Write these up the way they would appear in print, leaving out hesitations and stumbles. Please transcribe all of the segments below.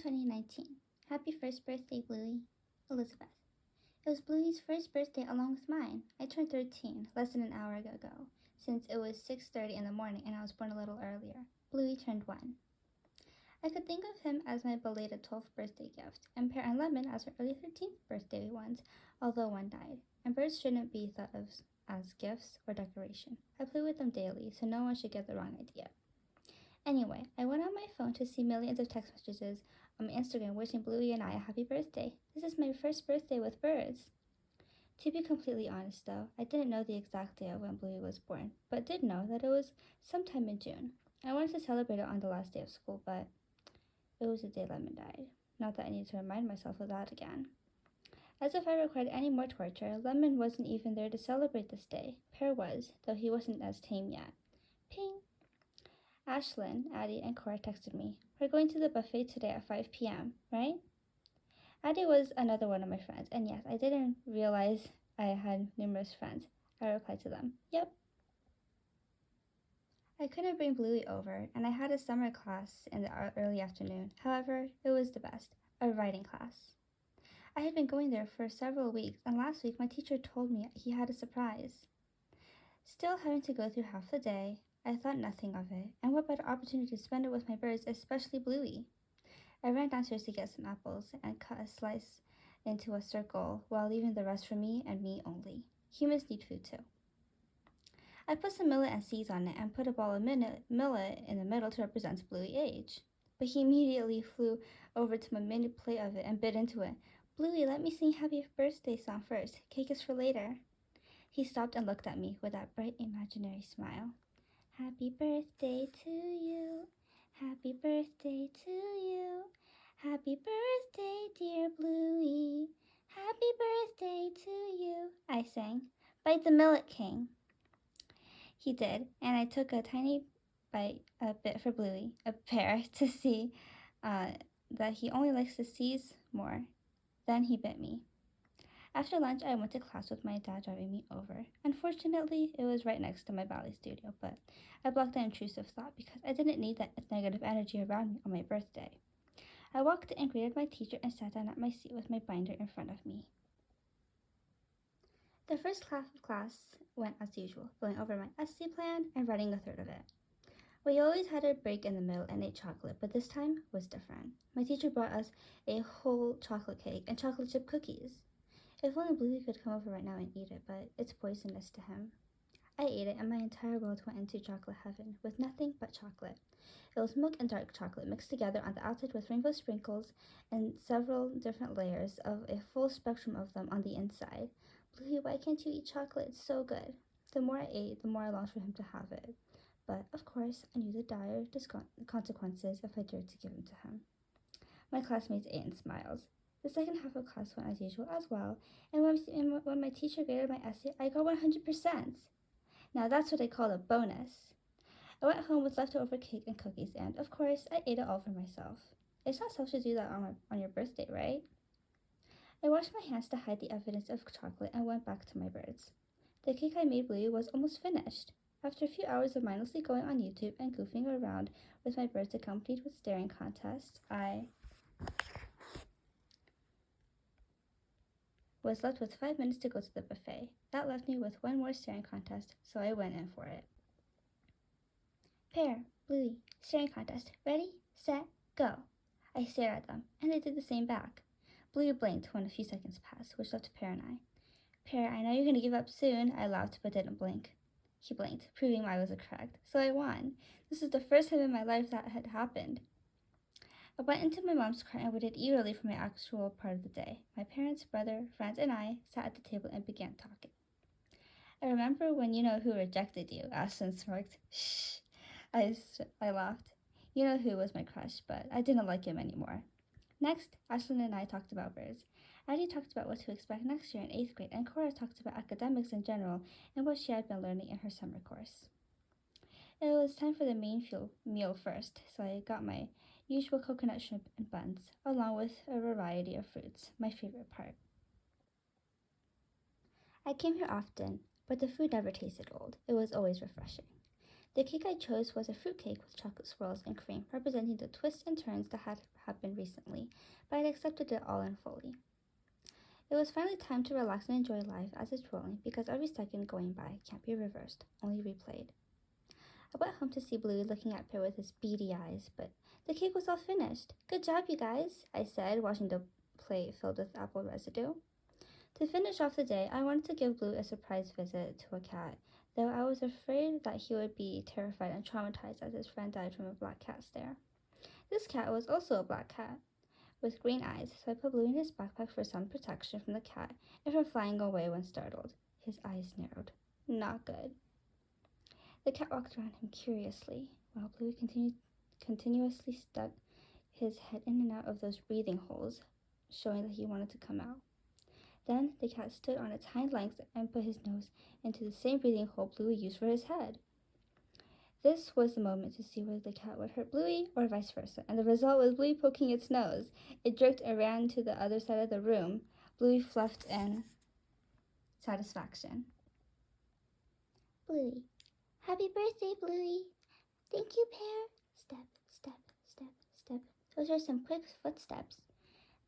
2019. Happy first birthday, Bluey. Elizabeth. It was Bluey's first birthday along with mine. I turned 13 less than an hour ago, since it was 6:30 in the morning and I was born a little earlier. Bluey turned 1. I could think of him as my belated 12th birthday gift, and Pear and Lemon as her early 13th birthday ones, although one died. And birds shouldn't be thought of as gifts or decoration. I play with them daily, so no one should get the wrong idea. Anyway, I went on my phone to see millions of text messages on my Instagram wishing Bluey and I a happy birthday. This is my first birthday with birds. To be completely honest though, I didn't know the exact day of when Bluey was born, but did know that it was sometime in June. I wanted to celebrate it on the last day of school, but it was the day Lemon died. Not that I need to remind myself of that again. As if I required any more torture, Lemon wasn't even there to celebrate this day. Pear was, though he wasn't as tame yet. Ping! Ashlyn, Addie, and Cora texted me. We're going to the buffet today at 5 p.m., right? Addie was another one of my friends, and yes, I didn't realize I had numerous friends. I replied to them, yep. I couldn't bring Bluey over, and I had a summer class in the early afternoon. However, it was the best, a writing class. I had been going there for several weeks, and last week my teacher told me he had a surprise. Still having to go through half the day, I thought nothing of it, and what better opportunity to spend it with my birds, especially Bluey. I ran downstairs to get some apples and cut a slice into a circle while leaving the rest for me and me only. Humans need food too. I put some millet and seeds on it and put a ball of millet in the middle to represent Bluey's age. But he immediately flew over to my mini plate of it and bit into it. Bluey, let me sing happy birthday song first. Cake is for later. He stopped and looked at me with that bright imaginary smile. Happy birthday to you. Happy birthday to you. Happy birthday, dear Bluey. Happy birthday to you, I sang. Bite the millet, King. He did, and I took a tiny bit for Bluey, a pear, to see that he only likes to seize more. Then he bit me. After lunch, I went to class with my dad driving me over. Unfortunately, it was right next to my ballet studio, but I blocked that intrusive thought because I didn't need that negative energy around me on my birthday. I walked in and greeted my teacher and sat down at my seat with my binder in front of me. The first half of class went as usual, going over my essay plan and writing a third of it. We always had a break in the middle and ate chocolate, but this time was different. My teacher brought us a whole chocolate cake and chocolate chip cookies. If only Bluey could come over right now and eat it, but it's poisonous to him. I ate it and my entire world went into chocolate heaven with nothing but chocolate. It was milk and dark chocolate mixed together on the outside with rainbow sprinkles and several different layers of a full spectrum of them on the inside. Bluey, why can't you eat chocolate? It's so good. The more I ate, the more I longed for him to have it. But, of course, I knew the dire consequences if I dared to give him to him. My classmates ate in smiles. The second half of class went as usual as well, and when my teacher graded my essay, I got 100%. Now that's what I call a bonus. I went home with leftover cake and cookies, and, of course, I ate it all for myself. It's not selfish to do that on your birthday, right? I washed my hands to hide the evidence of chocolate and went back to my birds. The cake I made Bluey was almost finished. After a few hours of mindlessly going on YouTube and goofing around with my birds accompanied with staring contests, I was left with 5 minutes to go to the buffet. That left me with one more staring contest, so I went in for it. Pear, Bluey, staring contest. Ready, set, go. I stared at them, and they did the same back. Bluey blinked when a few seconds passed, which left Pear and I. Pear, I know you're going to give up soon, I laughed but didn't blink. He blinked, proving I was correct, so I won. This was the first time in my life that had happened. I went into my mom's car and waited eagerly for my actual part of the day. My parents, brother, friends, and I sat at the table and began talking. I remember when you know who rejected you, Ashton smirked. Shh, I laughed. You know who was my crush, but I didn't like him anymore. Next, Ashlyn and I talked about birds. Addie talked about what to expect next year in 8th grade, and Cora talked about academics in general and what she had been learning in her summer course. It was time for the main meal first, so I got my usual coconut shrimp and buns, along with a variety of fruits, my favorite part. I came here often, but the food never tasted old. It was always refreshing. The cake I chose was a fruit cake with chocolate swirls and cream, representing the twists and turns that had happened recently, but I'd accepted it all in fully. It was finally time to relax and enjoy life as it's rolling, because every second going by can't be reversed, only replayed. I went home to see Bluey looking at Pear with his beady eyes, but the cake was all finished. "Good job, you guys," I said, washing the plate filled with apple residue. To finish off the day, I wanted to give Blue a surprise visit to a cat, though I was afraid that he would be terrified and traumatized as his friend died from a black cat stare. This cat was also a black cat, with green eyes, so I put Blue in his backpack for some protection from the cat and from flying away when startled. His eyes narrowed. Not good. The cat walked around him curiously, while Blue continuously stuck his head in and out of those breathing holes, showing that he wanted to come out. Then the cat stood on its hind legs and put his nose into the same breathing hole Bluey used for his head. This was the moment to see whether the cat would hurt Bluey or vice versa, and the result was Bluey poking its nose. It jerked and ran to the other side of the room. Bluey fluffed in satisfaction. Bluey. "Happy birthday, Bluey." "Thank you, Pear." Step, step, step, step. Those are some quick footsteps.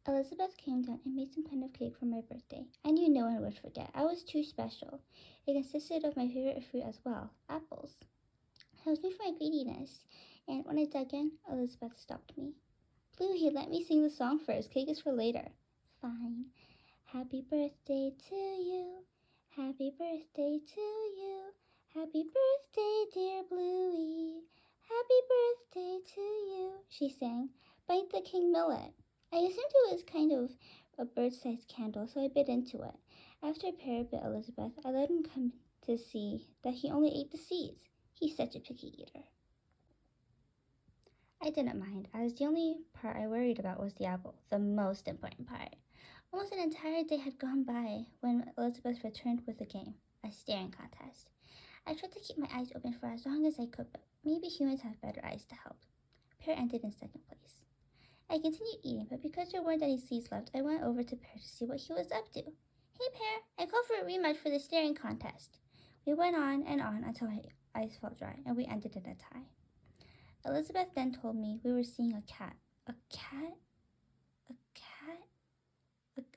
Elizabeth came down and made some kind of cake for my birthday. I knew no one would forget. I was too special. It consisted of my favorite fruit as well, apples. I was made for my greediness, and when I dug in, Elizabeth stopped me. "Bluey, let me sing the song first. Cake is for later." "Fine. Happy birthday to you. Happy birthday to you. Happy birthday, dear Bluey. Happy birthday to you," she sang. "Bite the king millet." I assumed it was kind of a bird-sized candle, so I bit into it. After Pear bit Elizabeth, I let him come to see that he only ate the seeds. He's such a picky eater. I didn't mind, as the only part I worried about was the apple, the most important part. Almost an entire day had gone by when Elizabeth returned with a game, a staring contest. I tried to keep my eyes open for as long as I could, but maybe humans have better eyes to help. Pear ended in second place. I continued eating, but because there weren't any seeds left, I went over to Pear to see what he was up to. "Hey, Pear, I called for a rematch for the staring contest." We went on and on until my eyes felt dry, and we ended in a tie. Elizabeth then told me we were seeing a cat. A cat? A cat?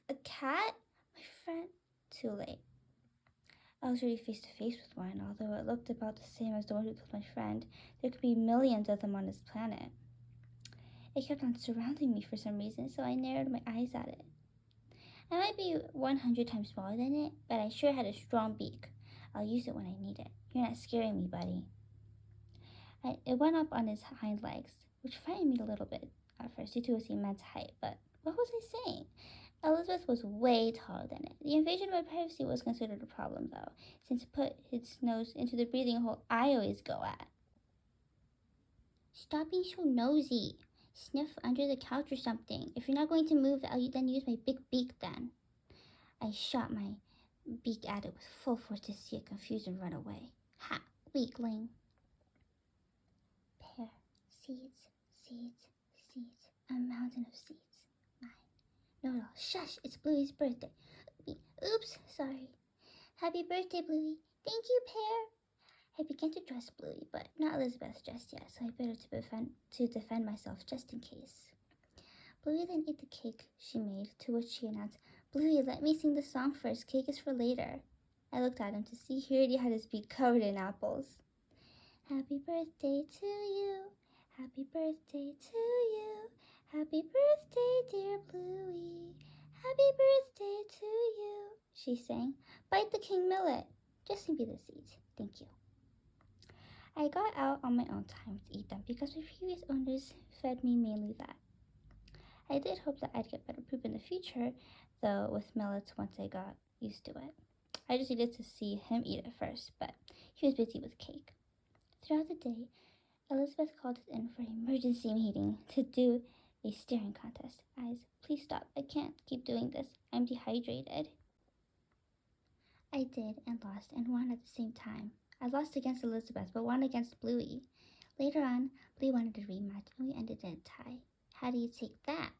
A cat? My friend? Too late. I was already face to face with one, although it looked about the same as the one who killed my friend. There could be millions of them on this planet. It kept on surrounding me for some reason, so I narrowed my eyes at it. I might be 100 times smaller than it, but I sure had a strong beak. I'll use it when I need it. You're not scaring me, buddy. It went up on its hind legs, which frightened me a little bit at first due to its immense height, but what was I saying? Elizabeth was way taller than it. The invasion of my privacy was considered a problem, though, since it put its nose into the breathing hole I always go at. "Stop being so nosy. Sniff under the couch or something. If you're not going to move, I'll then use my big beak then." I shot my beak at it with full force to see it confused and run away. Ha! Weakling. Pear. Seeds, seeds, seeds. A mountain of seeds. Mine. No, shush, it's Bluey's birthday. Oops, sorry. "Happy birthday, Bluey." "Thank you, Pear." I began to dress Bluey, but not Elizabeth just yet, so I better to defend myself just in case. Bluey then ate the cake she made, to which she announced, "Bluey, let me sing the song first. Cake is for later." I looked at him to see he already had his beak covered in apples. "Happy birthday to you. Happy birthday to you. Happy birthday, dear Bluey. Happy birthday to you," she sang. "Bite the king millet." "Just give me the seeds. Thank you." I got out on my own time to eat them because my previous owners fed me mainly that. I did hope that I'd get better poop in the future, though, with millets once I got used to it. I just needed to see him eat it first, but he was busy with cake. Throughout the day, Elizabeth called us in for an emergency meeting to do a staring contest. Please stop. I can't keep doing this. I'm dehydrated. I did, and lost, and won at the same time. I lost against Elizabeth, but won against Bluey. Later on, Bluey wanted a rematch, and we ended in a tie. How do you take that?